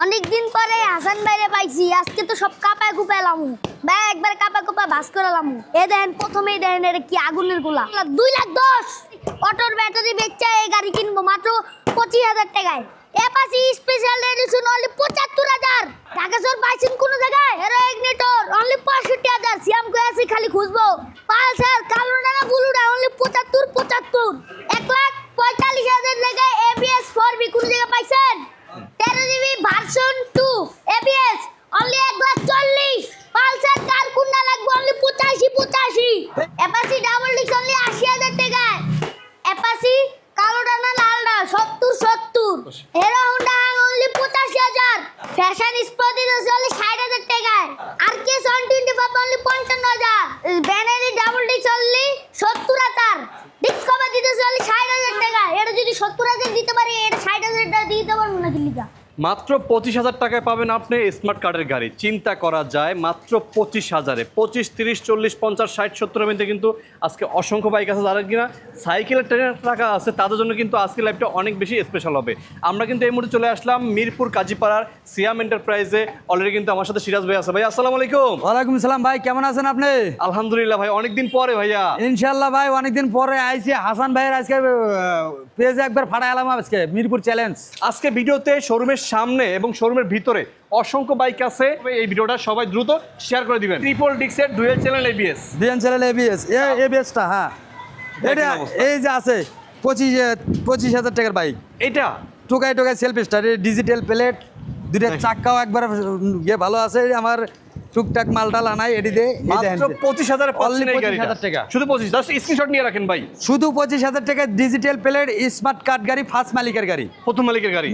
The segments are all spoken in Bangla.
অনেকদিন পরে হাসান ভাইরে পাইছি। আজকে তো সব কাপায় কুপাইলাম ভাই, একবার কাপা কুপা ভাস করালাম। এ দেখেন প্রথমেই দেখেন এটা কি আগুনের গোলা। 2,10,000 অটোর ব্যাটারি বেচছে এই গাড়ি কিনবো মাত্র 25,000 টাকায়। Apache special edition only 75,000। Dhaka শহর পাইছেন কোন জায়গায়? Hero ignitor only 65,000। সিয়াম কয়াসি খালি খুঁজবো। পালসার কালোটা না ব্লুটা অনলি 75 1,45,000 জায়গায় এবিএস 4B কোন জায়গায় পাইছেন? 13GB version 2 ABS only 1,40,000। Pulsar কার কোনটা লাগবে অনলি 85। অ্যাপাচি ডাবল ডিক্স অনলি 80,000 টাকায়। অ্যাপাচি কালোটা না লালটা 70। Hero Honda only 85,000। Passion sporty only 60,000 টাকায়। RK 125 only 55,000। ব্যানারি ডাবল ডিক্স অনলি 70,000। ডিক্স কভার দিতেছে অনলি 60,000 টাকা। এটা যদি 70,000 দিতে পারি এটা 60,000 টাকা দিতে পারবো না কি লিগা? মাত্র 25,000 টাকায় পাবেন আপনি স্মার্ট কার্ডের গাড়ি। চিন্তা করা যায় মাত্র 25,000-এ 25, 30, 40, 50, 60, 70 মধ্যে কিন্তু আজকে অসংখ্য বাইক আছে। যারা কিনা সাইকেলের টাকা আছে তাদের জন্য কিন্তু আজকে লাইফটা অনেক বেশি স্পেশাল হবে। আমরা কিন্তু এই মুহূর্তে চলে আসলাম মিরপুর কাজীপাড়ার সিয়াম এন্টারপ্রাইজে। অলরেডি কিন্তু আমার সাথে সিরাজ ভাই আছে। ভাই আসসালামু আলাইকুম। ওয়ালাইকুম আসসালাম ভাই, কেমন আছেন আপনি? আলহামদুলিল্লাহ ভাই, অনেকদিন পরে ভাইয়া। ইনশাআল্লাহ ভাই, অনেকদিন পরে আইছি। হাসান ভাইয়ের আজকে পেজে একবার ফাটাই এলাম আজকে মিরপুর চ্যালেঞ্জ। আজকে ভিডিওতে শোরুমের সামনে এবং শোরুমের ভিতরে অসংখ্য বাইক আছে। এই ভিডিওটা সবাই দ্রুত শেয়ার করে দিবেন। ট্রিপল ডিক্সের ডুয়েল চ্যানেল এবিএস, এবিএসটা হ্যাঁ, এটা এই যে আছে 25,000 টাকার বাইক। এটা টোকাই সেলফ স্টার্ট, ডিজিটাল প্লেট, দুইটা চাক্কাও একবার ভালো আছে। আমার টুকটাক মালটাল আনাই এটি দিয়ে মাত্র 25,000 অনলি 25,000 টাকা। শুধু 25, জাস্ট স্ক্রিনশট নিয়ে রাখেন ভাই। শুধু 25,000 টাকা ডিজিটাল প্লেট স্মার্ট কার্ড গাড়ি, ফার্স্ট মালিকের গাড়ি, প্রথম মালিকের গাড়ি।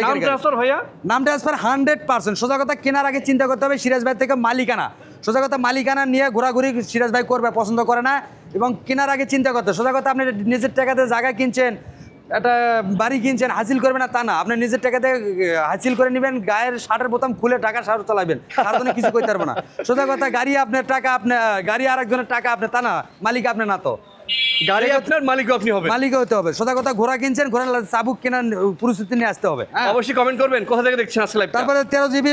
নাম ট্রান্সফার ভাইয়া, নাম ট্রান্সফার 100%। সোজা কথা কেনার আগে চিন্তা করতে হবে সিরাজ ভাই থেকে মালিকানা। সোজা কথা মালিকানা নিয়ে ঘোরাঘুরি সিরাজ ভাই করবে, পছন্দ করে না। এবং কেনার আগে চিন্তা করতে সোজা কথা আপনি নিজের টাকাতে জায়গা কিনছেন, একটা বাড়ি কিনছেন, হাসিল করবেন না তা না। আপনি নিজের টাকাতে হাসিল করে নেবেন, গায়ের শার্টের বোতাম খুলে টাকা শার্ট চালাবেন, তার জন্য কিছু করতে পারবো না। সোজা কথা গাড়ি আপনার টাকা, আপনার গাড়ি আরেকজনের টাকা, আপনি তা না, মালিক আপনি না। তো গাড়ি আপনার, মালিকও আপনি হবেন, মালিক হতে হবে। সোজা কথা ঘোড়া কিনছেন, ঘোড়া চাবুক কেনার পরিস্থিতি নিয়ে আসতে হবে। অবশ্যই কমেন্ট করবেন কোথা থেকে দেখছেন আসলে। তারপরে 13GB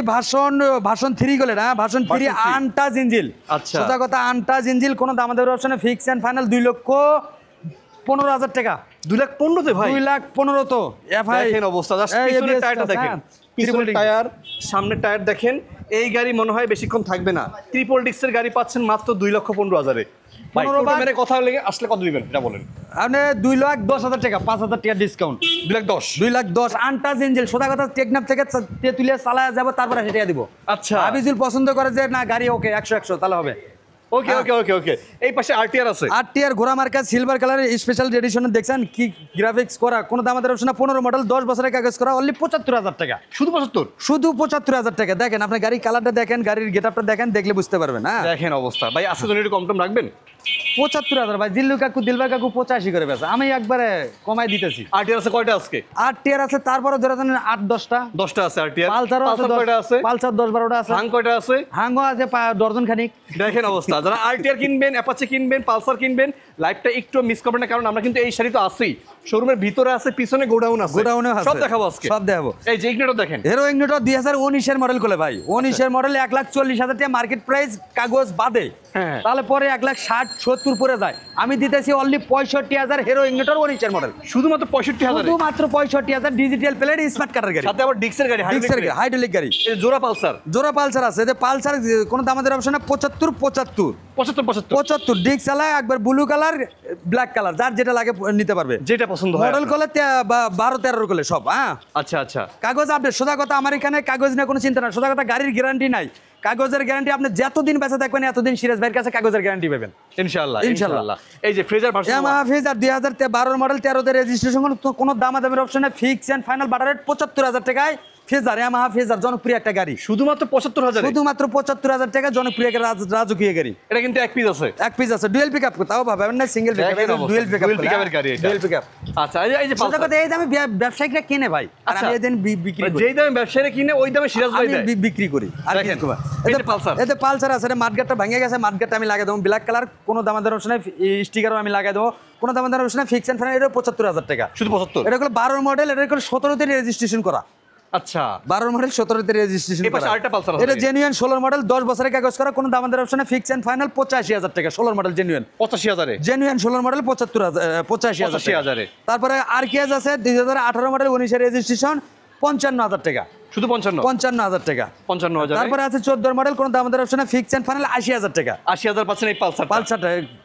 ভার্সন 3 গেলে না, ভার্সন 3 আনটাচ ইঞ্জিল। আচ্ছা, সোজা কথা আনটাচ ইঞ্জিল, কোনো দামাদার অপশনে ফিক্স এন্ড ফাইনাল 2,15,000 টাকা। 2,15,000 ভাই, 2,15,000 তো এফআই। দেখেন অবস্থা, জাস্ট পিছনের টায়ারটা দেখেন, পিছনের টায়ার, সামনের টায়ার দেখেন। এই গাড়ি মনে হয় বেশিক্ষণ থাকবে না। ট্রিপল ডিক্সের গাড়ি পাচ্ছেন মাত্র 2,15,000-এ। ভাই মানে কথা লেগে আসলে কত দিবেন এটা বলেন? আপনি 2,10,000 টাকা, 5,000 টাকা ডিসকাউন্ট। 2,10,000 আনটাচ ইঞ্জিল। সোজা কথা টেকনাফ থেকে তুলে চালায় যাবো, তারপরে সেটা দিব। আচ্ছা, আবিজুল পছন্দ করে যে না গাড়ি ওকে 100 তাহলে হবে। ওকে ওকে ওকে ওকে। এই পাশে আরটিআর আছে, আরটিআর ঘোড়া মার্কা সিলভার কালারের স্পেশাল এডিশনে দেখছেন কি গ্রাফিক্স করা, কোনো দামাদের অপশন না। 15 মডেল, 10 বছরের কাগজ করা, অনলি 75,000 টাকা। শুধু 75? শুধু 75,000 টাকা। দেখেন আপনি গাড়ির কালারটা দেখেন, গাড়ির গেটআপটা দেখেন, দেখলে বুঝতে পারবেন। হ্যাঁ দেখেন অবস্থা। ভাই আজকে জন্য একটু কম টম রাখবেন। 75,000 ভাই। দিলবার কাকু 85 করে বেচা, আমি একবারে কমাই দিতেছি। আরটিআর আছে কয়টা আজকে? আরটিআর আছে তারপরে ধরে দেন 8-10টা। 10টা আছে আরটিআর। পালসারও আছে, কয়টা আছে? পালসার 10-12টা আছে। হাং কয়টা আছে? হাঙ্গো আছে দর্জন খানিক। দেখেন অবস্থা। যারা আরটিআর কিনবেন, অ্যাপাচি কিনবেন, পালসার কিনবেন, লাইভটা একটু মিস করবেন না, কারণ আমরা কিন্তু এই শাড়ি তো আছেই। শোরুমের ভিতরে আছে, পিছনে গোডাউন আছে, গোডাউনে আছে, সব দেখাবো আজকে, সব দেখাবো। এই যে ইগনিটর দেখেন, হিরো ইগনিটর 2019 এর মডেল কোলে ভাই। 19 এর মডেল 1,40,000 টাকা মার্কেট প্রাইস, কাগজ বাদে। হ্যাঁ, তাহলে পরে 1,60-70 পরে যায়। আমি দিতেছি অনলি 65,000 হিরো ইগনিটর 19 এর মডেল। শুধুমাত্র 65,000, শুধুমাত্র 65,000 ডিজিটাল প্লেট স্মার্ট কার্ডের গাড়ি, সাথে আবার ডিক্সের গাড়ি, হাইড্রোলিক গাড়ি। এই জোড়া পালসার, জোড়া পালসার আছে। যে পালসার কোন দামাদের অপশনে 75 ডিক্স চালায়, একবার ব্লু কালার, ব্ল্যাক কালার, যার যেটা লাগে নিতে পারবে, যেটা পছন্দ হয়। মডেল কোলে 12-13 কোলে সব। হ্যাঁ আচ্ছা আচ্ছা। কাগজ আপডেট। সোজা কথা আমার এখানে কাগজ নিয়ে কোনো চিন্তা না। সোজা কথা গাড়ির গ্যারান্টি নাই, কাগজের গ্যারান্টি। আপনি যতদিন বেঁচে থাকবেন এতদিন সিরাজ ভাইয়ের কাছে কাগজের গ্যারান্টি পাবেন ইনশাআল্লাহ ইনশাআল্লাহ। এই যে Fazer version, Yamaha Fazer 2012 model, 13 তে রেজিস্ট্রেশন, কোনো দামাদামের অপশনে ফিক্স এন্ড ফাইনাল বাটার রেট 75,000 টাকায়। ফ্রেজার, ইয়ামাহা ফ্রেজার জনপ্রিয় একটা গাড়ি। শুধুমাত্র 75,000, শুধুমাত্র 75,000 টাকা, জনপ্রিয় একটা রাজকীয় গাড়ি। এটা কিন্তু এক পিস আছে, এক পিস আছে, ডুয়েল পিকআপ। তাও ভাবেন না সিঙ্গেল পিকআপ, ডুয়েল পিকআপের গাড়ি এটা, ডুয়েল পিকআপ। আচ্ছা, এই যে সোজা কথা এই দামে ব্যবসায়িকরা কিনে ভাই, আর আমি এই দিন বিক্রি করি। যেই দামে ব্যবসায়ীরা কিনে ওই দামে সিরাজ ভাই দেয়, আমি বিক্রি করি। আর কি করব? এটা পালসার, এতে পালসার আছে। এটা মাঠগাটটা ভেঙে গেছে, মাঠগাটটা আমি লাগাই দেবো ব্ল্যাক কালার। কোনো দামাদার অপশনে স্টিকারও আমি লাগাই দেবো, কোনো দামাদার অপশনে ফিক্স এন্ড ফাইনাল। এটা 75,000 টাকা, শুধু 75। এটা হলো 12 মডেল, এটা হলো 17 তে রেজিস্ট্রেশন করা। আচ্ছা 12 মডেল 17তে রেজিস্ট্রেশন এই পাশে আরেকটা পালসার আছে। এটা জেনুইন 16 মডেল 10 বছরের কাগজ করা, কোনো দাম আমাদের অপশনে ফিক্স এন্ড ফাইনাল 85000 টাকা। 16 model genuine 85,000 a genuine 16 model 85,000 85,000 এ। তারপরে আরকেএস আছে 2018 মডেল 19 এর রেজিস্ট্রেশন 55,000 টাকা। শুধু 55 55,000 টাকা। 55,000 তারপরে আছে 14 মডেল, কোন দাম আমাদের অপশনে ফিক্স এন্ড ফাইনাল 80,000 টাকা। 80,000 পাচ্ছেন এই পালসার।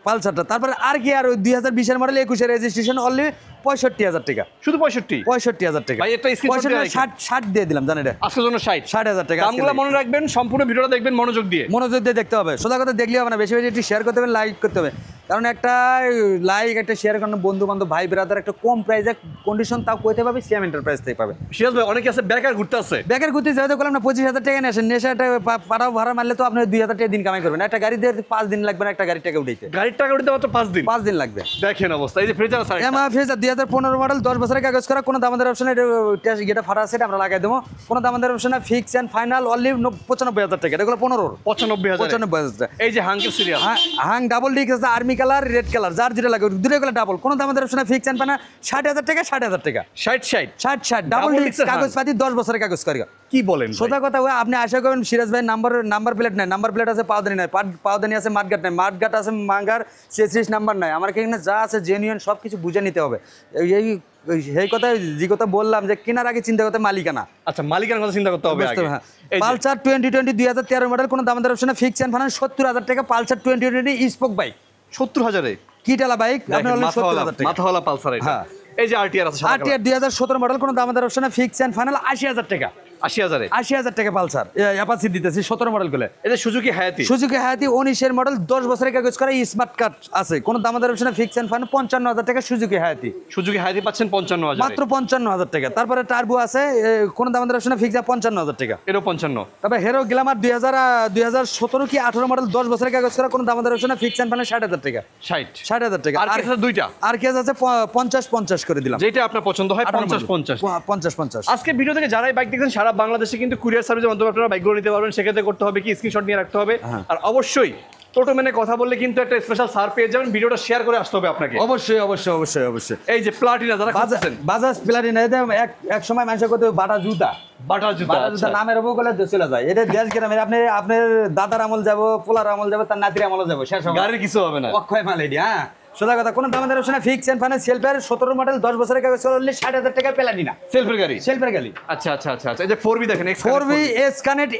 পালসারটা তারপরে আর কি আর 2020 এর মডেল 21 এর রেজিস্ট্রেশন অনলি 65,000 টাকা। শুধু 65 65,000 টাকা ভাই, একটা screenshot দিয়ে রাখেন। 60 দিয়ে দিলাম জানেন এটা আজকের জন্য 60,000 টাকা। দামগুলো মনে রাখবেন, সম্পূর্ণ ভিডিওটা দেখবেন মনোযোগ দিয়ে। মনোযোগ দিয়ে দেখতে হবে, সোজা কথা দেখলে হবে না, বেশি বেশি একটু শেয়ার করতে হবে, লাইক করতে হবে। কারণ একটা লাইক একটা শেয়ার কারণে বন্ধু বান্ধব ভাই ব্রাদার একটা কম প্রাইসে কন্ডিশন তাও কইতে পাবে, সিএম এন্টারপ্রাইজ থেকে পাবে। সিরাজ ভাই অনেকে আছে বেকার ঘুরতে আছে, ব্যাগের গুতি যেহেতু করলাম না 25,000 টাকা নিয়ে আসেন, নেশাটা পাড়াও ভাড়া মারলে তো আপনি 2,000 টাকা দিন কামাই করবেন। একটা গাড়ি দিয়ে 5 দিন লাগবে না একটা গাড়ির টাকা উঠাইতে, গাড়ির টাকা উঠতে মাত্র 5 দিন 5 দিন লাগবে। দেখেন অবস্থা। এই যে ফ্রিজার আছে এমআই ফ্রিজার 2015 মডেল 10 বছরের কাগজ করা, কোনো দাম আমাদের অপশনে এটা ফাটা আছে, এটা আমরা লাগাই দেবো। কোনো দাম আমাদের অপশনে ফিক্স এন্ড ফাইনাল অনলি 95,000 টাকা। এটা হলো 15 95,000 টাকা। এই যে হাঙ্কের সিরিয়াল হাং ডাবল ডিস্ক আছে, আর্মি কালার রেড কালার, যার যেটা লাগে দুটোগুলো ডাবল। কোনো দাম আমাদের অপশনে ফিক্স এন্ড ফাইনাল 60,000 টাকা। 60,000 টাকা 60 ডাবল Double ডিস্ক disc এর কাগজ পাতি 10 বছরের কাগজ করা। কি বলেন ভাই? সোজা কথা ওই আপনি আশা করবেন সিরাজ ভাই নাম্বার প্লেট নাই, নাম্বার প্লেট আছে পাউদানি নাই, পাউদানি আছে মাঠঘাট নাই, মাঠঘাট আছে মাঙ্গার 33 নাম্বার নাই। আমার এখানে যা আছে জেনুইন সব কিছু বুঝে নিতে হবে। এই কথা যে কথা বললাম যে কেনার আগে চিন্তা করতে মালিকানা। আচ্ছা মালিকানার কথা চিন্তা করতে হবে আগে। এই যে পালসার 2020 2013 মডেল, কোনো দাম আমাদের অপশনে ফিক্স এন্ড ফাইনাল 70,000 টাকা। পালসার 2020 স্পোক বাইক 70,000 এ কিটালা বাইক আপনার হলো 70,000 টাকা। মাথাওয়ালা পালসার এটা। হ্যাঁ। এই যে আরটিআর আছে সাদা আরটিআর 2017 মডেল, কোনো দাম আমাদের অপশনে ফিক্স এন্ড ফাইনাল 80,000 টাকা। 80,000 এ 80,000 টাকা পালসার অ্যাপাচি দিতেছি 17 মডেল গুলো। এই যে সুজুকি হায়াতি সুজুকি হায়াতি 19 এর মডেল 10 বছরের কাগজ করা, স্মার্ট কার্ড আছে, কোনো দাম আমাদের অপশনে ফিক্স এন্ড ফাইনাল 55,000 টাকা। সুজুকি হায়াতি পাচ্ছেন 55,000 মাত্র 55,000 টাকা। তারপরে টার্বো আছে, কোনো দাম আমাদের অপশনে ফিক্স 55,000 টাকা। এরও 55। তবে হিরো গ্ল্যামার 2017 কি 18 মডেল 10 বছরের কাগজ করা, কোনো দাম আমাদের অপশনে ফিক্স এন্ড ফাইনাল 60,000 টাকা। 60,000 টাকা। আর কি আছে দুইটা? আর কেস আছে 50 করে দিলাম, যেটা আপনার পছন্দ হয় 50 50। আজকে ভিডিও থেকে যারাই বাইক দেখছেন সারা বাংলাদেশে কিন্তু কুরিয়ার সার্ভিসের মাধ্যমে আপনারা বাইকগুলো নিতে পারবেন। সেক্ষেত্রে করতে হবে কি, স্ক্রিনশট নিয়ে রাখতে হবে। আর অবশ্যই টোটো মেনে কথা বললে কিন্তু একটা স্পেশাল সার পেয়ে যাবেন। ভিডিওটা শেয়ার করে আসতে হবে আপনাকে। অবশ্যই। এই যে প্লাটিনা যারা খুঁজছেন, বাজাজ প্লাটিনা, এক সময় মানুষ করতে বাটা জুতা নামের উপর গেলে চলে যায়। এটা দেশ গ্রামের আপনার দাদার আমল যাবো, পোলার আমল যাবো, তার নাতির আমল যাবো, শেষ গাড়ির কিছু হবে না। অক্ষয় মাল এটি। হ্যাঁ সোজা কথা, কোনো দাম আমাদের অপশনে ফিক্স এন্ড ফাইনাল সেলফের 17 মডেল 10 বছরের কাগজ চললে 60,000 টাকা প্লাটিনা সেলফের গাড়ি। আচ্ছা। এই যে 4V দেখেন, 4V S connect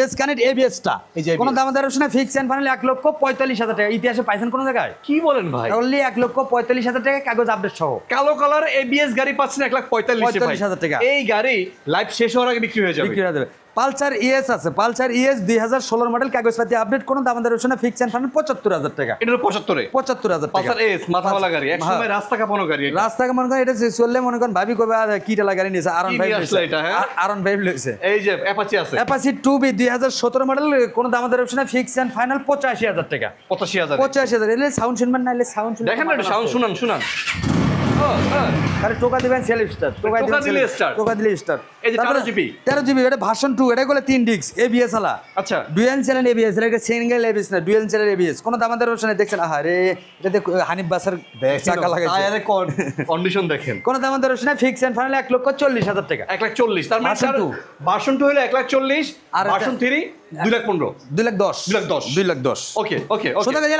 S connect এবিএসটা, কোনো দাম আমাদের অপশনে ফিক্স এন্ড ফাইনাল 1,45,000 টাকা। ইতিহাসে পাইছেন কোন জায়গায়? কি বলেন ভাই? অনলি 1,45,000 টাকা কাগজ আপডেট সহ। কালো কালার এবিএস গাড়ি পাচ্ছেন 1,45,000 টাকা। এই গাড়ি লাইভ শেষ হওয়ার আগে বিক্রি হয়ে যাবে। পালসার ইএস আছে, পালসার ইএস 2016 মডেল কাগজপাতি আপডেট, কোনো দাম আমাদের অপশনে ফিক্স এন্ড ফাইনাল 75,000 টাকা। এটা 75,000 টাকা। পালসার এস মাথাওয়ালা গাড়ি, এক সময় রাস্তা কাঁপানো গাড়ি। রাস্তাকে মনে করেন এটা চললে মনে করেন ভাবি কবে কিটা গাড়ি নিয়েছে, আরন 5 লইছে। এই যে অ্যাপাচি আছে, অ্যাপাচি 2B 2017 মডেল, কোনো দাম আমাদের অপশনে ফিক্স এন্ড ফাইনাল 85,000 টাকা। 85,000 এলে সাউন্ড শুনবেন না, এলে সাউন্ড শুনবেন, দেখেন না, একটু সাউন্ড শুনান। আরে টোকা দিবেন সেলফ স্টার, টোকা দিলে স্টার। এই যে 13GB এটা ভার্সন 2, এটা গুলো 3 ডিস্ক এবিএস আলা। আচ্ছা, ডুয়াল চ্যানেল এবিএস, এটা সিঙ্গেল এবিএস না, ডুয়াল চ্যানেল এবিএস। কোন দাম আমাদের অপশনে দেখছেন, আরে এটাতে হানিফ বাসার চাকা লাগাইছে, টায়ারে কন্ডিশন দেখেন। কোন দাম আমাদের অপশনে ফিক্স এন্ড ফাইনাল 1,40,000 টাকা। 1,40,000, তার মানে ভার্সন 2 হলো 1,40,000, আর ভার্সন 3 2,15,000 2,10,000 ওকে। সোজা কথা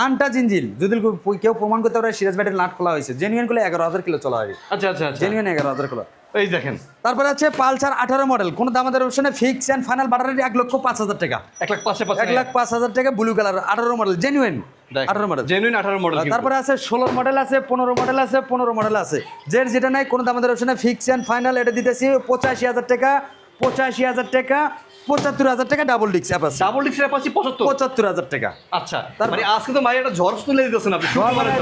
আনটাচ ইঞ্জিন যদি কেউ প্রমাণ করতে পারে সিরাজ ব্যাটের নাট খোলা হয়েছে, জেনুইন গুলো 11,000 কিলো চলা হয়। আচ্ছা, জেনুইন 11,000 কিলো। এই দেখেন, তারপরে আছে পালসার 18 মডেল, কোন দাম আমাদের অপশনে ফিক্স এন্ড ফাইনাল বাটারি 1,05,000 টাকা। 1,05,000 টাকা, blue colour 18 model genuine 18 model. তারপরে আছে 16 মডেল আছে, 15 মডেল আছে। যেটা নাই কোন দাম আমাদের অপশনে ফিক্স এন্ড ফাইনাল এটা দিতেছি 85,000 টাকা। 75,000 টাকা ডাবল ডিস্ক অ্যাপাচি। 75,000 টাকা। আচ্ছা, মানে আজকে তো ভাই একটা ঝড় তুলে দিতেছেন আপনি।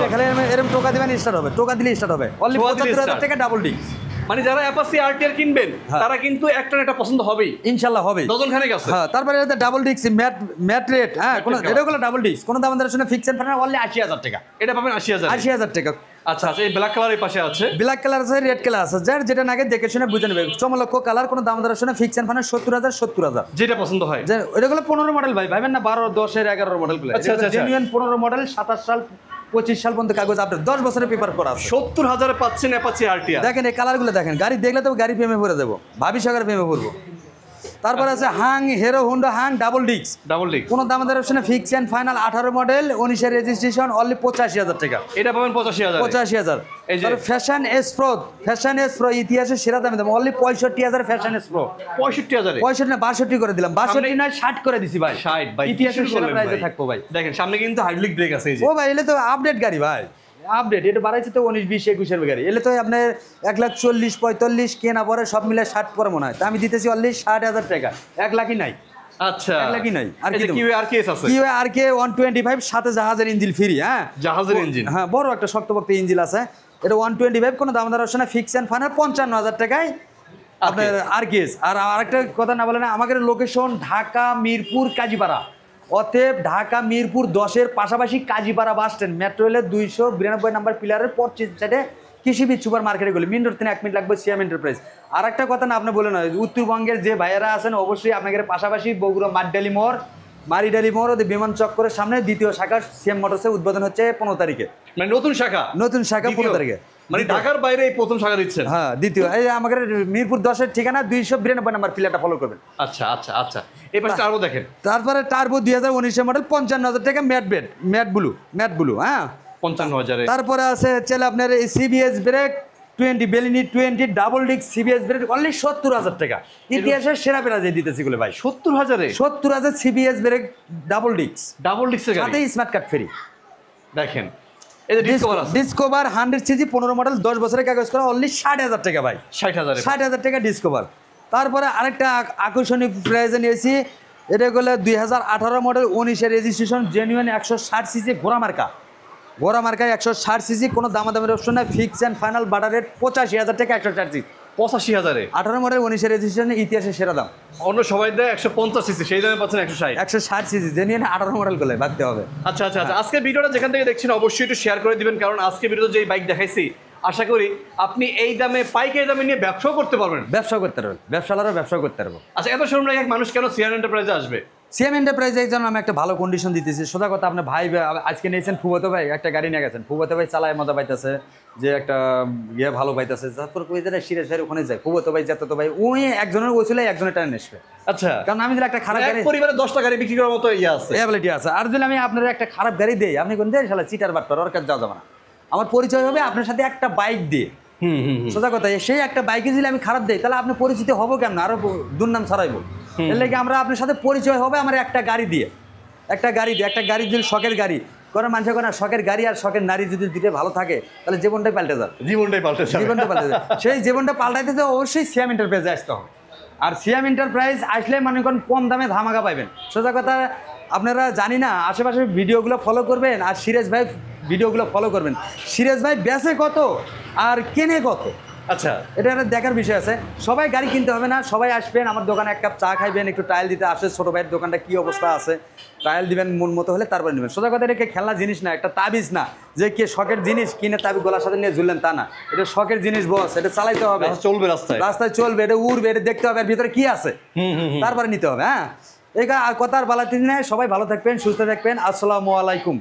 দেখালে এরকম টোকা দিবেন স্টার্ট হবে, টোকা দিলে স্টার্ট হবে। অনলি 75,000 টাকা ডাবল ডিস্ক। মানে যারা অ্যাপাচি আরটিআর কিনবেন তারা কিন্তু একটা না একটা পছন্দ হবেই, ইনশাআল্লাহ হবে। ডজনখানেক আছে। হ্যাঁ, তারপরে এটা ডাবল ডিস্ক ম্যাট রেট। হ্যাঁ, কোন এটা হলো ডাবল ডিস্ক, কোন দাম আমাদের শুনে ফিক্স এন্ড ফাইনাল অনলি 80,000 টাকা। এটা পাবেন 80,000 টাকা। আচ্ছা, এই ব্ল্যাক কালার এই পাশে আছে, ব্ল্যাক কালার আছে, রেড কালার আছে, যার যেটা নাকি দেখে শুনে বুঝে নেবে। চমলক্ষ কালার, কোন দাম আমাদের শুনে ফিক্স এন্ড ফাইনাল 70,000 যেটা পছন্দ হয়। এটা হলো 15 মডেল ভাই, ভাবেন না 12, 10 এর 11 মডেল গুলো। আচ্ছা, জেনুইন 15 মডেল, 27 সাল 25 সাল পর্যন্ত কাগজ আপডেট 10 বছরের পেপার করা আছে। 70,000-এ পাচ্ছেন অ্যাপাচি আরটিআর। দেখেন এই কালারগুলো দেখেন, গাড়ি দেখলে তো গাড়ি প্রেমে পড়ে যাবো, ভাবি সাগর প্রেমে পড়বো। তারপরে আছে হাং, হিরো হোন্ডা হাং ডাবল ডিস্ক, ডাবল ডিস্ক, কোনো দামাদার অপশনে fix and final, 18 model, 19 registration, only 85,000 টাকা। এটা পাবেন 85,000। 85,000। এই যে Passion S Pro, Passion S Pro ইতিহাসে সেরা দামে দাম, অনলি 65,000 ফ্যাশন এস প্রো। 65,000-এ 65 না 62 করে দিলাম, 62 না 60 করে দিছি ভাই। 60 ভাই, ইতিহাসের কি শুরু সেরা করলেন প্রাইসে ভাই? থাকবো ভাই। দেখেন সামনে কিন্তু হাইড্রোলিক ব্রেক আছে এই যে। ও ভাই এলে তো আপডেট গাড়ি ভাই, আপডেট এটা বাড়াইছে তো 19 20 21 গাড়ি, এলে তো আপনার 1,40,000 45 কেনা পরে সব মিলে 60 পরে মনে হয়, তা আমি দিতেছি অনলি 60,000 টাকা, 1 লাখই নাই। আচ্ছা, 1 লাখই নাই। আর এই কি যে দেবো? কিউএ আর কেস আছে, কি হয় আর কে 125 সাথে জাহাজের ইঞ্জিন ফ্রি। হ্যাঁ জাহাজের ইঞ্জিন। হ্যাঁ বড় একটা শক্তপোক্ত ইঞ্জিন আছে, এটা 125, কোনো দামদার অপশন ফিক্স এন্ড ফাইনাল 55,000 টাকায় আপনার আর কেস। আর আরেকটা কথা না বলে না, আমাদের লোকেশন ঢাকা মিরপুর কাজীপাড়া, অতএব ঢাকা মিরপুর 10-এর পাশাপাশি কাজীপাড়া বাস স্ট্যান্ড, মেট্রো রেলের 292 নম্বর পিলারের পশ্চিম সাইডে কৃষিবিদ সুপার মার্কেটে গেলে মেন রোড থেকে 1 মিনিট লাগবে, সিএম এন্টারপ্রাইজ। আর একটা কথা না আপনি বলে নয়, উত্তরবঙ্গের যে ভাইয়েরা আছেন অবশ্যই আপনাদের পাশাপাশি বগুড়া মারডালি মোড়, মারিডালি মোড় ওদের বিমান চক্করের সামনে দ্বিতীয় শাখা সিএম মোটরসের উদ্বোধন হচ্ছে 15 তারিখে, মানে নতুন শাখা, নতুন শাখা 15 তারিখে। মানে ঢাকার বাইরে এই প্রথম শাখা দিচ্ছেন। হ্যাঁ দ্বিতীয়, এই যে আমাদের মিরপুর 10-এর ঠিকানা 292 নম্বর পিলারটা ফলো করবেন। আচ্ছা আচ্ছা আচ্ছা, এই পাশে আরো দেখেন। তারপরে টার্বো 2019 মডেল 55,000 টাকা, ম্যাট ব্লু। হ্যাঁ 55,000-এ। তারপরে আছে চলে আপনার এই CBS brake 20 বেলিনি 20 double disc CBS brake only 70,000 টাকা। ইতিহাসের সেরা প্রাইস দিতেছি গুলো ভাই, 70,000-এ 70,000 CBS brake double disc, double ডিস্কের গাড়ি। সাথে স্মার্ট কার্ড ফ্রি। দেখেন এই যে ডিসকভার আছে, ডিসকভার 100 সিসি 15 মডেল 10 বছরের কাগজ করা, অনলি 60,000 টাকা ভাই, 60,000-এ 60,000 টাকা ডিসকভার। তারপরে আরেকটা আকর্ষণীয় প্রাইজে নিয়েছি, এটা হলো 2018 মডেল 19 রেজিস্ট্রেশন, জেনুইন 160 সিসি ঘোড়া মার্কায় 160 সিসি, কোনো দামাদামের অপশন নাই, ফিক্স অ্যান্ড ফাইনাল বাটার রেট 85,000 টাকা 160 সিসি। 85,000-এ 18 মডেল 19 রেজিস্ট্রেশন, ইতিহাসের সেরা দাম। অন্য সবাই দেয় 150 সিসি, সেই দামে পাচ্ছেন 160। 160 সিসি জেনুইন 18 মডেল গুলো ভাবতে হবে। আচ্ছা আচ্ছা আচ্ছা, আজকে ভিডিওটা যেখান থেকে দেখছেন অবশ্যই একটু শেয়ার করে দিবেন, কারণ আজকে ভিডিওতে যে বাইক দেখাইছি আশা করি আপনি এই দামে পাইকারি দামে নিয়ে ব্যবসাও করতে পারবেন, ব্যবসা করতে পারবো, ব্যবসালারও ব্যবসা করতে পারবো। আচ্ছা, এত শোরুম রেখে মানুষ কেন সিআর এন্টারপ্রাইজে আসবে? সিএম এন্টারপ্রাইজের জন্য আমি একটা ভালো কন্ডিশন দিতেছি। সোজা কথা, আপনার ভাই আজকে নিয়েছেন ফুবতো ভাই, একটা গাড়ি নিয়ে গেছেন, ফুবতো ভাই চালায় মজা পাইতেছে, যে একটা ইয়ে ভালো পাইতেছে, তারপর কই যায় সিরিয়াস ভাই ওখানে যায়, ফুবতো ভাই যেত তো ভাই ওই একজনের ওই ছিল, একজনের টানে নেসবে। আচ্ছা, কারণ আমি যদি একটা খারাপ এক গাড়ি, পরিবারে 10টা গাড়ি বিক্রি করার মতো ইয়ে আছে, এবিলিটি আছে। আর যদি আমি আপনার একটা খারাপ গাড়ি দেই, আপনি কোন দিয়ে শালা চিটার বাটপার, ওর কাছে যাওয়া যাবে না। আমার পরিচয় হবে আপনার সাথে একটা বাইক দিয়ে। সোজা কথা, সেই একটা বাইকে যদি আমি খারাপ দেই, তাহলে আপনি পরিচিত হবো কেমন, আরো দুর্নাম ছড়াইবো। এর লাগে আমরা আপনার সাথে পরিচয় হবে আমার একটা গাড়ি দিয়ে, একটা গাড়ি যদি শখের গাড়ি করে মানুষের কোনো শখের গাড়ি আর শখের নারী যদি দুটো ভালো থাকে, তাহলে জীবনটাই পাল্টে যায়, জীবনটাই পাল্টে যায়। সেই জীবনটা পাল্টাইতে তো অবশ্যই সিএম এন্টারপ্রাইজে আসতে হবে। আর সিএম এন্টারপ্রাইজ আসলে মনে করেন কম দামে ধামাকা পাইবেন। সোজা কথা, আপনারা জানি না আশেপাশে ভিডিওগুলো ফলো করবেন, আর সিরাজ ভাই ভিডিওগুলো ফলো করবেন। সিরাজ ভাই বেচে কত আর কেনে কত, আচ্ছা, এটা একটা দেখার বিষয় আছে। সবাই গাড়ি কিনতে হবে না, সবাই আসবেন আমার দোকানে, এক কাপ চা খাইবেন, একটু ট্রায়াল দিতে আসে, ছোটো ভাইয়ের দোকানটা কী অবস্থা আছে ট্রায়াল দিবেন, মন মতো হলে তারপরে নেবেন। সোজা কথা, এটা খেলনা জিনিস না, একটা তাবিজ না যে কে শখের জিনিস কিনে তাবিজ গলার সাথে নিয়ে ঝুললেন, তা না। এটা শখের জিনিস বস, এটা চালাইতে হবে, চলবে রাস্তায় চলবে, এটা উড়বে, এটা দেখতে হবে, এর ভিতরে কি আছে তারপরে নিতে হবে। হ্যাঁ, এই কথা আর বালাতে নেই। সবাই ভালো থাকবেন, সুস্থ থাকবেন। আসসালামু আলাইকুম।